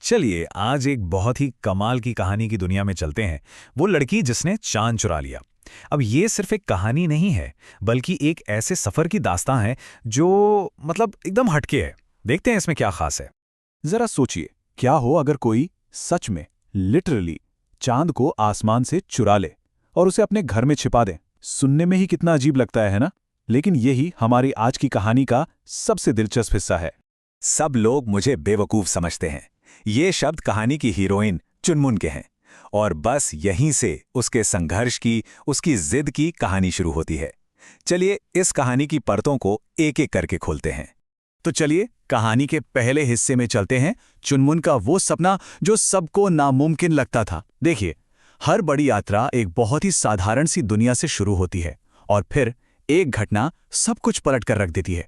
चलिए आज एक बहुत ही कमाल की कहानी की दुनिया में चलते हैं। वो लड़की जिसने चांद चुरा लिया। अब ये सिर्फ एक कहानी नहीं है, बल्कि एक ऐसे सफर की दास्तां है जो एकदम हटके है। देखते हैं इसमें क्या खास है। जरा सोचिए, क्या हो अगर कोई सच में लिटरली चांद को आसमान से चुरा ले और उसे अपने घर में छिपा दे। सुनने में ही कितना अजीब लगता है ना? लेकिन यही हमारी आज की कहानी का सबसे दिलचस्प हिस्सा है। सब लोग मुझे बेवकूफ समझते हैं। ये शब्द कहानी की हीरोइन चुनमुन के हैं, और बस यहीं से उसके संघर्ष की, उसकी जिद की कहानी शुरू होती है। चलिए इस कहानी की परतों को एक एक करके खोलते हैं। तो चलिए कहानी के पहले हिस्से में चलते हैं। चुनमुन का वो सपना जो सबको नामुमकिन लगता था। देखिए, हर बड़ी यात्रा एक बहुत ही साधारण सी दुनिया से शुरू होती है और फिर एक घटना सब कुछ पलट कर रख देती है।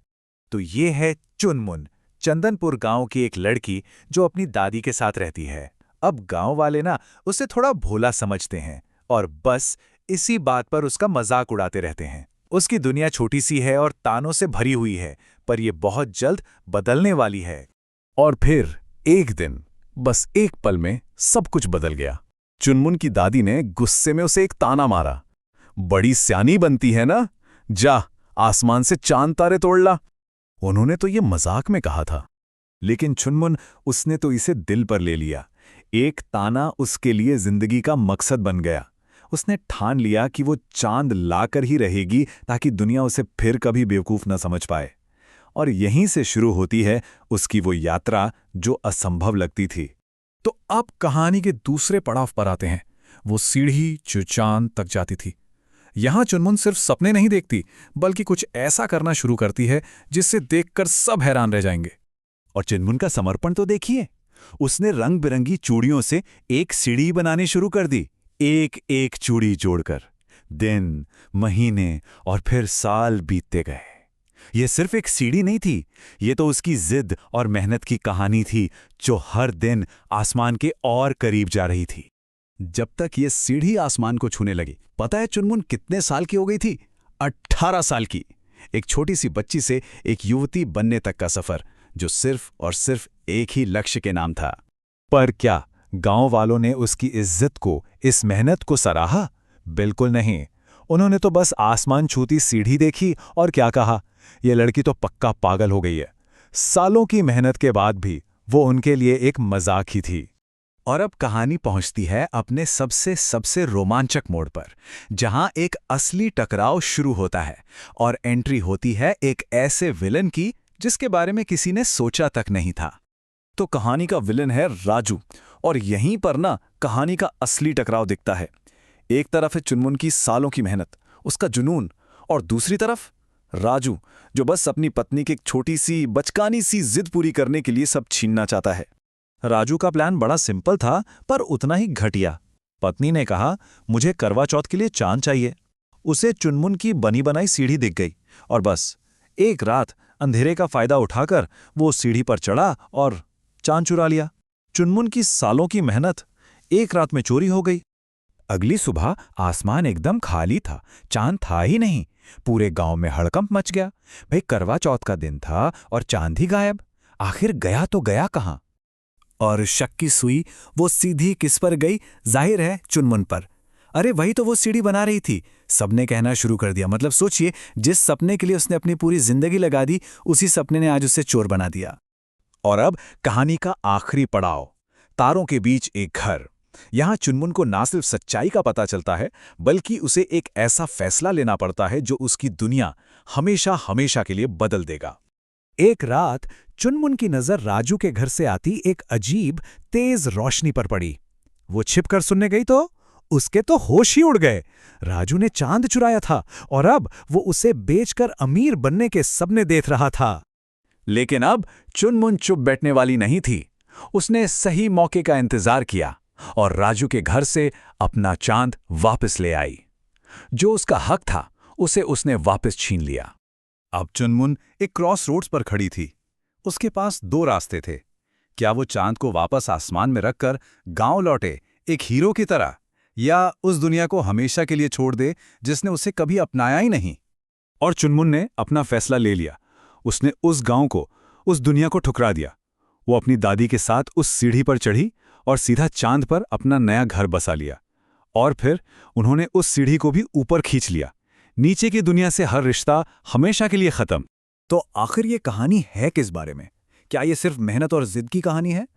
तो ये है चुनमुन, चंदनपुर गांव की एक लड़की जो अपनी दादी के साथ रहती है। अब गांव वाले ना उसे थोड़ा भोला समझते हैं और बस इसी बात पर उसका मजाक उड़ाते रहते हैं। उसकी दुनिया छोटी सी है और तानों से भरी हुई है, पर यह बहुत जल्द बदलने वाली है। और फिर एक दिन, बस एक पल में सब कुछ बदल गया। चुनमुन की दादी ने गुस्से में उसे एक ताना मारा। बड़ी स्यानी बनती है ना, जा आसमान से चांद तारे तोड़ ला। उन्होंने तो ये मजाक में कहा था, लेकिन चुनमुन उसने तो इसे दिल पर ले लिया। एक ताना उसके लिए जिंदगी का मकसद बन गया। उसने ठान लिया कि वो चांद लाकर ही रहेगी ताकि दुनिया उसे फिर कभी बेवकूफ न समझ पाए। और यहीं से शुरू होती है उसकी वो यात्रा जो असंभव लगती थी। तो अब कहानी के दूसरे पड़ाव पर आते हैं, वो सीढ़ी जो चांद तक जाती थी। यहां चुनमुन सिर्फ सपने नहीं देखती, बल्कि कुछ ऐसा करना शुरू करती है जिससे देखकर सब हैरान रह जाएंगे। और चुनमुन का समर्पण तो देखिए। उसने रंग बिरंगी चूड़ियों से एक सीढ़ी बनानी शुरू कर दी, एक एक चूड़ी जोड़कर। दिन, महीने और फिर साल बीतते गए। यह सिर्फ एक सीढ़ी नहीं थी, ये तो उसकी जिद और मेहनत की कहानी थी जो हर दिन आसमान के और करीब जा रही थी। जब तक ये सीढ़ी आसमान को छूने लगी, पता है चुनमुन कितने साल की हो गई थी? 18 साल की। एक छोटी सी बच्ची से एक युवती बनने तक का सफर, जो सिर्फ और सिर्फ एक ही लक्ष्य के नाम था। पर क्या गांव वालों ने उसकी इज्जत को, इस मेहनत को सराहा? बिल्कुल नहीं। उन्होंने तो बस आसमान छूती सीढ़ी देखी और क्या कहा, यह लड़की तो पक्का पागल हो गई है। सालों की मेहनत के बाद भी वो उनके लिए एक मजाक ही थी। और अब कहानी पहुंचती है अपने सबसे रोमांचक मोड़ पर, जहां एक असली टकराव शुरू होता है और एंट्री होती है एक ऐसे विलन की जिसके बारे में किसी ने सोचा तक नहीं था। तो कहानी का विलन है राजू, और यहीं पर ना कहानी का असली टकराव दिखता है। एक तरफ है चुनमुन की सालों की मेहनत, उसका जुनून, और दूसरी तरफ राजू, जो बस अपनी पत्नी की एक छोटी सी बचकानी सी जिद पूरी करने के लिए सब छीनना चाहता है। राजू का प्लान बड़ा सिंपल था, पर उतना ही घटिया। पत्नी ने कहा, मुझे करवा चौथ के लिए चांद चाहिए। उसे चुनमुन की बनी बनाई सीढ़ी दिख गई और बस एक रात अंधेरे का फायदा उठाकर वो सीढ़ी पर चढ़ा और चांद चुरा लिया। चुनमुन की सालों की मेहनत एक रात में चोरी हो गई। अगली सुबह आसमान एकदम खाली था, चांद था ही नहीं। पूरे गांव में हड़कंप मच गया। भाई, करवा चौथ का दिन था और चांद ही गायब। आखिर गया तो गया कहां? और शक की सुई वो सीधी किस पर गई? जाहिर है चुनमुन पर। अरे वही तो वो सीढ़ी बना रही थी। सबने कहना शुरू कर दिया। मतलब सोचिए, जिस सपने के लिए उसने अपनी पूरी जिंदगी लगा दी, उसी सपने ने आज उसे चोर बना दिया। और अब कहानी का आखिरी पड़ाव, तारों के बीच एक घर। यहां चुनमुन को ना सिर्फ सच्चाई का पता चलता है, बल्कि उसे एक ऐसा फैसला लेना पड़ता है जो उसकी दुनिया हमेशा हमेशा के लिए बदल देगा। एक रात चुनमुन की नजर राजू के घर से आती एक अजीब तेज रोशनी पर पड़ी। वो छिपकर सुनने गई तो उसके तो होश ही उड़ गए। राजू ने चांद चुराया था और अब वो उसे बेचकर अमीर बनने के सपने देख रहा था। लेकिन अब चुनमुन चुप बैठने वाली नहीं थी। उसने सही मौके का इंतजार किया और राजू के घर से अपना चांद वापस ले आई। जो उसका हक था, उसे उसने वापस छीन लिया। अब चुनमुन एक क्रॉस रोड्स पर खड़ी थी। उसके पास दो रास्ते थे। क्या वो चांद को वापस आसमान में रखकर गांव लौटे एक हीरो की तरह, या उस दुनिया को हमेशा के लिए छोड़ दे जिसने उसे कभी अपनाया ही नहीं? और चुनमुन ने अपना फैसला ले लिया। उसने उस गांव को, उस दुनिया को ठुकरा दिया। वो अपनी दादी के साथ उस सीढ़ी पर चढ़ी और सीधा चांद पर अपना नया घर बसा लिया। और फिर उन्होंने उस सीढ़ी को भी ऊपर खींच लिया। नीचे की दुनिया से हर रिश्ता हमेशा के लिए खत्म। तो आखिर ये कहानी है किस बारे में? क्या ये सिर्फ मेहनत और जिद की कहानी है,